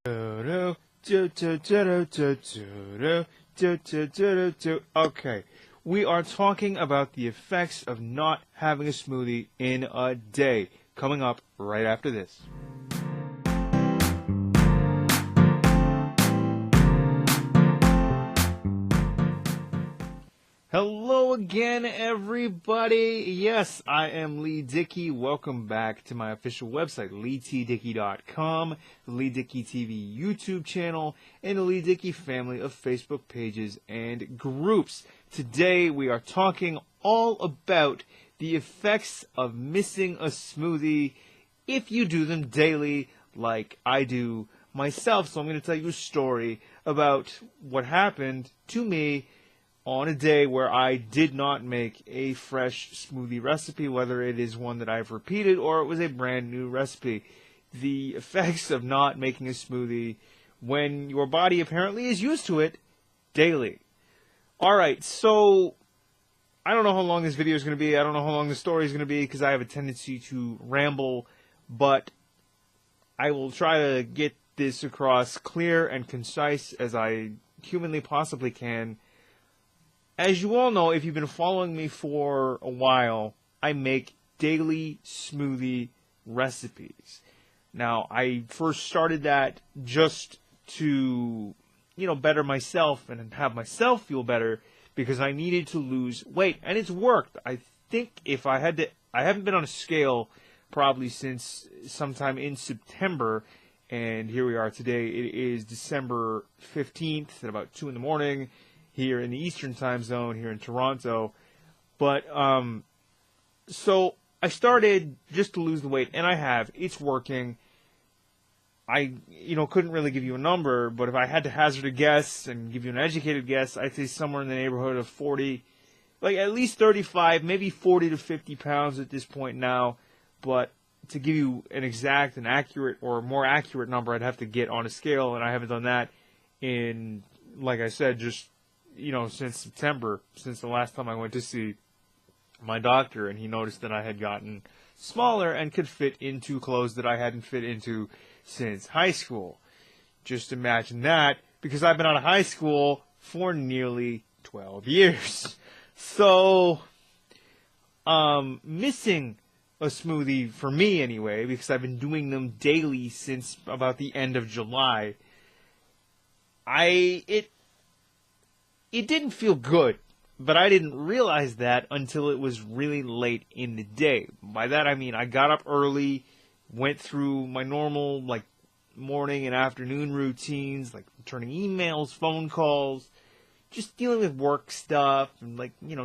Okay, we are talking about the effects of not having a smoothie in a day. Coming up right after this. Hello again, everybody. Yes, I am Leigh Dickey. Welcome back to my official website, LeighDickey.com, the Leigh Dickey TV YouTube channel, and the Leigh Dickey family of Facebook pages and groups. Today, we are talking all about the effects of missing a smoothie if you do them daily, like I do myself. So I'm going to tell you a story about what happened to me on a day where I did not make a fresh smoothie recipe, whether it is one that I've repeated or it was a brand new recipe. The effects of not making a smoothie when your body apparently is used to it daily. Alright, so I don't know how long this video is going to be. I don't know how long the story is going to be because I have a tendency to ramble, but I will try to get this across clear and concise as I humanly possibly can. As you all know, if you've been following me for a while, I make daily smoothie recipes. Now, I first started that just to, better myself and have myself feel better because I needed to lose weight. And it's worked. I think if I had to, I haven't been on a scale probably since sometime in September. And here we are today. It is December 15th at about 2 in the morning. Here in the Eastern time zone, here in Toronto. But, so I started just to lose the weight, and I have. It's working. I, couldn't really give you a number, but if I had to hazard a guess and give you an educated guess, I'd say somewhere in the neighborhood of 40, like at least 35, maybe 40 to 50 pounds at this point now. But to give you an exact and accurate or more accurate number, I'd have to get on a scale, and I haven't done that in, like I said, just since September, since the last time I went to see my doctor, and he noticed that I had gotten smaller and could fit into clothes that I hadn't fit into since high school. Just imagine that, because I've been out of high school for nearly 12 years. So, missing a smoothie, for me anyway, because I've been doing them daily since about the end of July, it didn't feel good, but I didn't realize that until it was really late in the day. By that I mean I got up early, went through my normal morning and afternoon routines, like returning emails, phone calls, just dealing with work stuff, and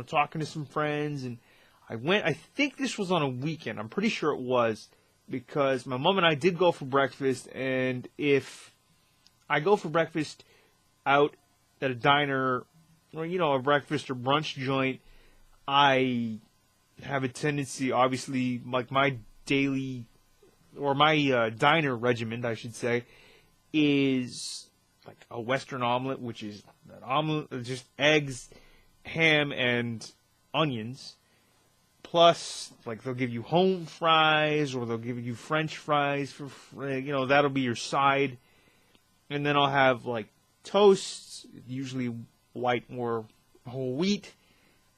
talking to some friends. And I think this was on a weekend, I'm pretty sure it was, because my mom and I did go for breakfast, and if I go for breakfast out at a diner, or a breakfast or brunch joint, I have a tendency, obviously, like my daily, or my diner regimen, I should say, is like a Western omelet, which is an omelet, just eggs, ham, and onions. Plus, they'll give you home fries, or they'll give you French fries for, that'll be your side. And then I'll have, toasts, usually white or whole wheat,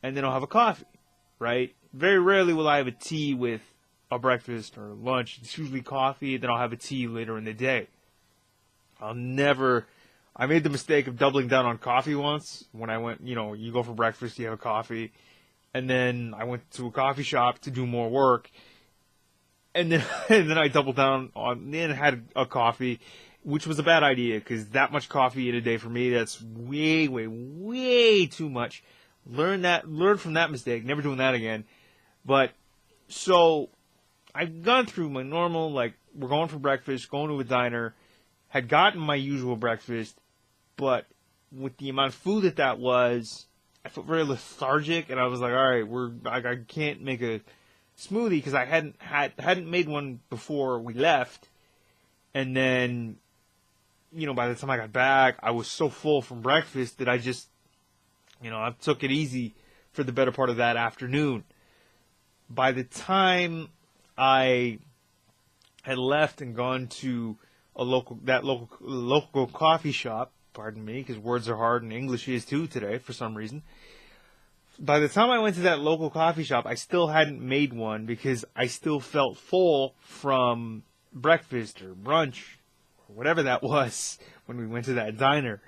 and then I'll have a coffee, right? Very rarely will I have a tea with a breakfast or lunch. It's usually coffee, then I'll have a tea later in the day. I made the mistake of doubling down on coffee once when I went, you go for breakfast, you have a coffee, and then I went to a coffee shop to do more work, and then I doubled down on, then had a coffee, which was a bad idea, because that much coffee in a day for me, that's way, way, way too much. Learn from that mistake, never doing that again. But, so, I've gone through my normal, we're going for breakfast, going to a diner, had gotten my usual breakfast, but with the amount of food that was, I felt very lethargic, and I was like, alright, I can't make a smoothie, because I hadn't made one before we left, and then by the time I got back, I was so full from breakfast that I just, I took it easy for the better part of that afternoon. By the time I had left and gone to local coffee shop. Pardon me, because words are hard and English is too today for some reason. By the time I went to that local coffee shop, I still hadn't made one because I still felt full from breakfast or brunch or whatever that was when we went to that diner.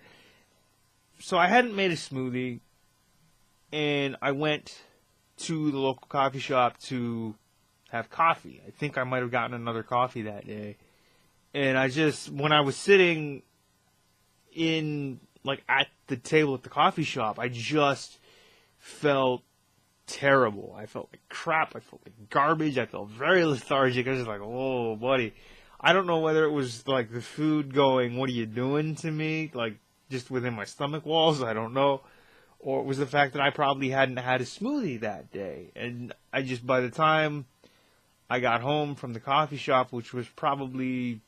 So I hadn't made a smoothie, and I went to the local coffee shop to have coffee. I think I might have gotten another coffee that day. And when I was sitting at the table at the coffee shop, I just felt terrible. I felt like crap. I felt like garbage. I felt very lethargic. I was just like, whoa, buddy. I don't know whether it was like the food going, what are you doing to me? Like just within my stomach walls. I don't know. Or it was the fact that I probably hadn't had a smoothie that day. And by the time I got home from the coffee shop, which was probably,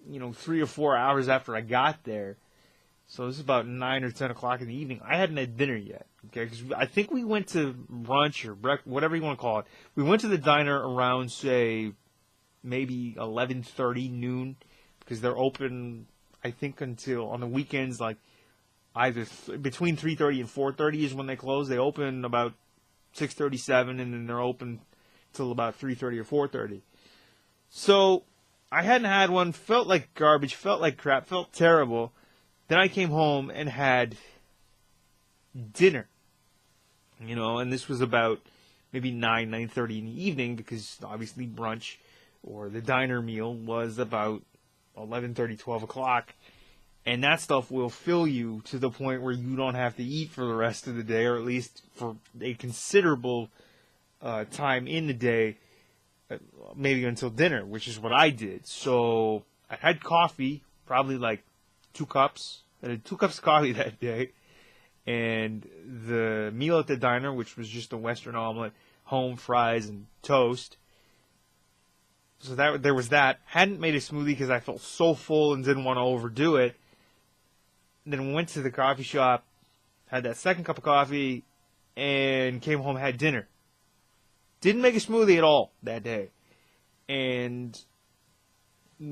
3 or 4 hours after I got there. So this is about 9 or 10 o'clock in the evening. I hadn't had dinner yet. Okay, because I think we went to brunch or breakfast, whatever you want to call it. We went to the diner around, say, maybe 11:30 noon, because they're open, I think, until on the weekends, like either between 3:30 and 4:30 is when they close. They open about 6:37, and then they're open till about 3:30 or 4:30. So I hadn't had one. Felt like garbage. Felt like crap. Felt terrible. Then I came home and had dinner, and this was about maybe 9:30 in the evening, because obviously brunch or the diner meal was about 11:30, 12 o'clock, and that stuff will fill you to the point where you don't have to eat for the rest of the day, or at least for a considerable time in the day, maybe until dinner, which is what I did. So I had coffee, probably like 2 cups. I had 2 cups of coffee that day. And the meal at the diner, which was just a Western omelet, home fries, and toast. So there was that. Hadn't made a smoothie because I felt so full and didn't want to overdo it. Then went to the coffee shop, had that second cup of coffee, and came home, had dinner. Didn't make a smoothie at all that day. And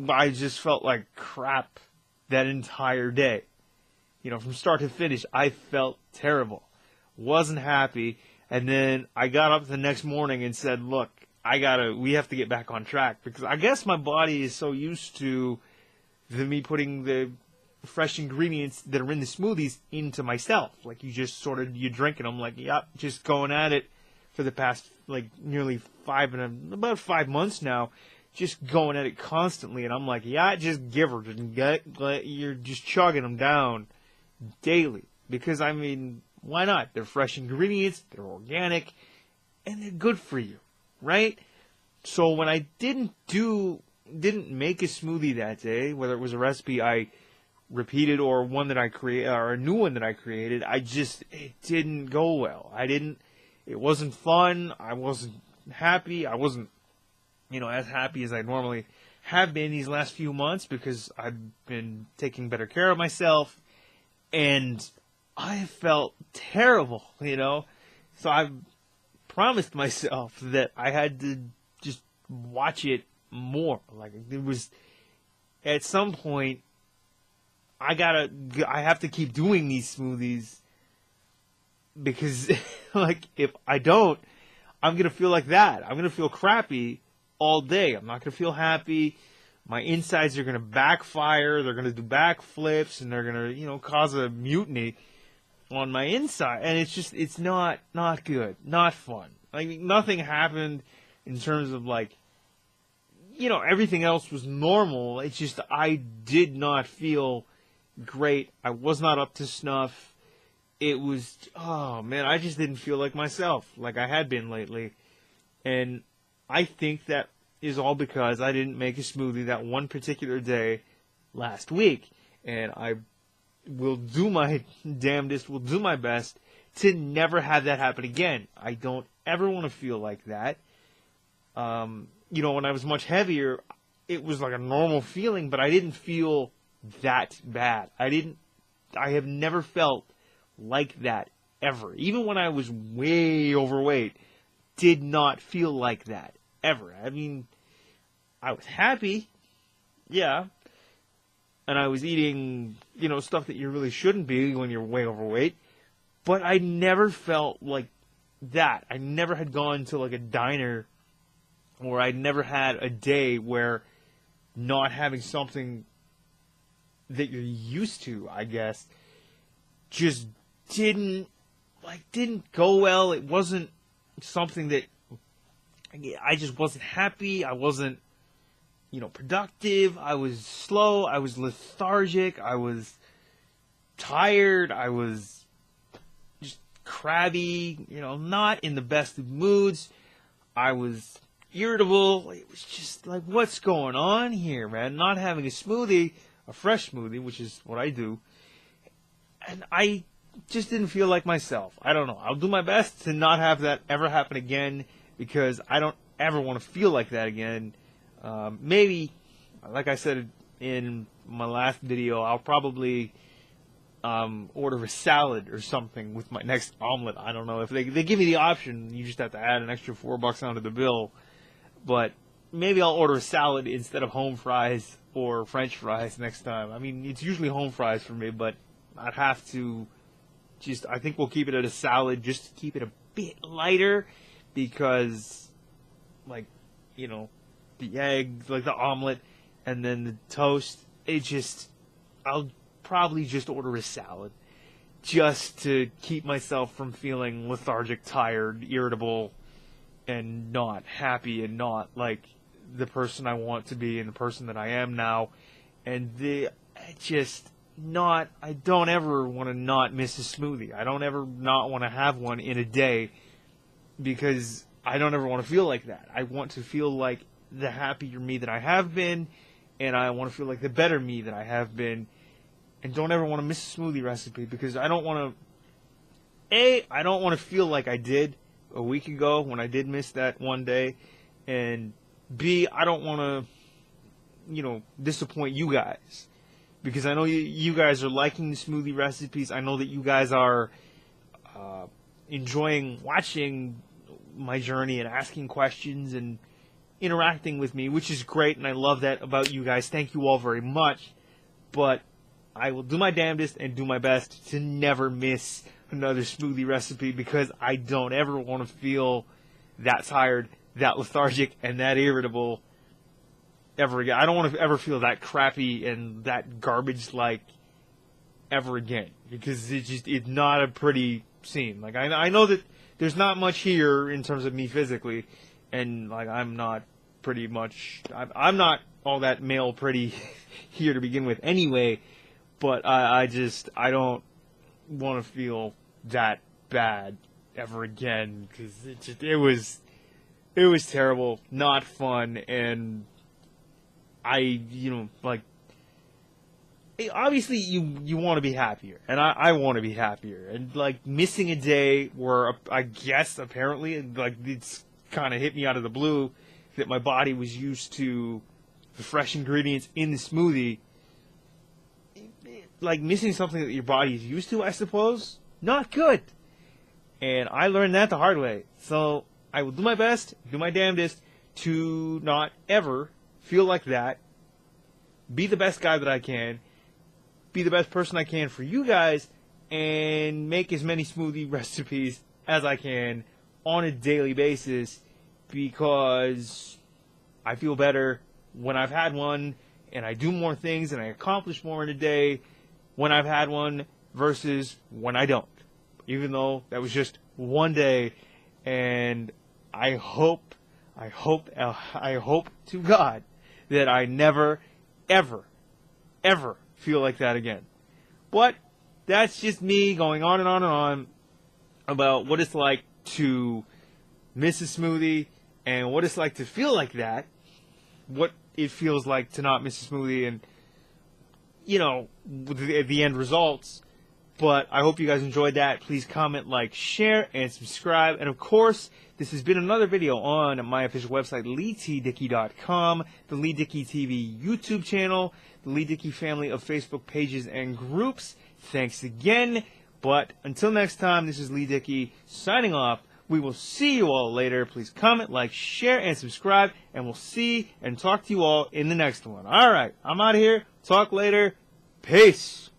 I just felt like crap that entire day. From start to finish, I felt terrible. Wasn't happy. And then I got up the next morning and said, look, we have to get back on track. Because I guess my body is so used to me putting the fresh ingredients that are in the smoothies into myself. Like you drinking them like, yep, just going at it for the past nearly about 5 months now. Just going at it constantly. And I'm like, yeah, just give her. You're just chugging them down daily, because why not? They're fresh ingredients, they're organic, and they're good for you, right? So when I didn't make a smoothie that day, whether it was a recipe I repeated or one that I created or a new one that I created, it didn't go well. It wasn't fun. I wasn't happy. I wasn't as happy as I normally have been these last few months, because I've been taking better care of myself. And I felt terrible, So I promised myself that I had to just watch it more. Like, it was, at some point, I have to keep doing these smoothies, because, if I don't, I'm going to feel like that. I'm going to feel crappy all day. I'm not going to feel happy. My insides are going to backfire. They're going to do backflips, and they're going to, cause a mutiny on my inside. And it's not good, not fun. Nothing happened in terms of everything else was normal. It's just I did not feel great. I was not up to snuff. It was, oh man, I just didn't feel like myself, like I had been lately. And I think that is all because I didn't make a smoothie that one particular day last week. And I will do my damnedest, will do my best to never have that happen again. I don't ever want to feel like that. When I was much heavier, it was like a normal feeling, but I didn't feel that bad. I have never felt like that ever. Even when I was way overweight, did not feel like that ever. I was happy, yeah, and I was eating, stuff that you really shouldn't be when you're way overweight. But I never felt like that. I never had gone to like a diner, or I'd never had a day where not having something that you're used to, I guess, just didn't go well. It wasn't something that I just wasn't happy. I wasn't, productive. I was slow. I was lethargic. I was tired. I was just crabby, not in the best of moods. I was irritable. It was just like, what's going on here, man? Not having a smoothie, a fresh smoothie, which is what I do, and I just didn't feel like myself. I don't know. I'll do my best to not have that ever happen again, because I don't ever want to feel like that again. Maybe, like I said in my last video, I'll probably order a salad or something with my next omelet. I don't know. If they give me the option, you just have to add an extra $4 onto the bill. But maybe I'll order a salad instead of home fries or French fries next time. I mean, it's usually home fries for me, but I'd have to I think we'll keep it at a salad just to keep it a bit lighter, because, the egg, the omelet, and then the toast, I'll probably just order a salad just to keep myself from feeling lethargic, tired, irritable, and not happy, and not like the person I want to be and the person that I am now. And I don't ever want to not miss a smoothie. I don't ever not want to have one in a day, because I don't ever want to feel like that. I want to feel like the happier me that I have been, and I want to feel like the better me that I have been, and don't ever want to miss a smoothie recipe, because I don't want to feel like I did a week ago when I did miss that one day, and B, I don't want to, disappoint you guys, because I know you guys are liking the smoothie recipes. I know that you guys are enjoying watching my journey and asking questions and interacting with me, which is great, and I love that about you guys. Thank you all very much. But I will do my damnedest and do my best to never miss another smoothie recipe, because I don't ever want to feel that tired, that lethargic, and that irritable ever again. I don't want to ever feel that crappy and that garbage-like ever again, because it's not a pretty scene. I know that there's not much here in terms of me physically, and I'm not all that male pretty here to begin with anyway, but I don't want to feel that bad ever again, because it was terrible, not fun, and obviously you want to be happier, and I want to be happier, and missing a day where I guess apparently it's kind of hit me out of the blue that my body was used to the fresh ingredients in the smoothie. Missing something that your body is used to, I suppose, not good. And I learned that the hard way. So I will do my best, do my damnedest to not ever feel like that. Be the best guy that I can. Be the best person I can for you guys. And make as many smoothie recipes as I can on a daily basis, because I feel better when I've had one, and I do more things and I accomplish more in a day when I've had one versus when I don't. Even though that was just one day, and I hope to God that I never, ever, ever feel like that again. But that's just me going on and on and on about what it's like to miss a smoothie and what it's like to feel like that, what it feels like to not miss a smoothie, and the end results. But I hope you guys enjoyed that. Please comment, like, share, and subscribe. And of course, this has been another video on my official website, LeighDickey.com, the Leigh Dickey TV YouTube channel, the Leigh Dickey family of Facebook pages and groups. Thanks again. But until next time, this is Leigh Dickey signing off. We will see you all later. Please comment, like, share, and subscribe. And we'll see and talk to you all in the next one. All right, I'm out of here. Talk later. Peace.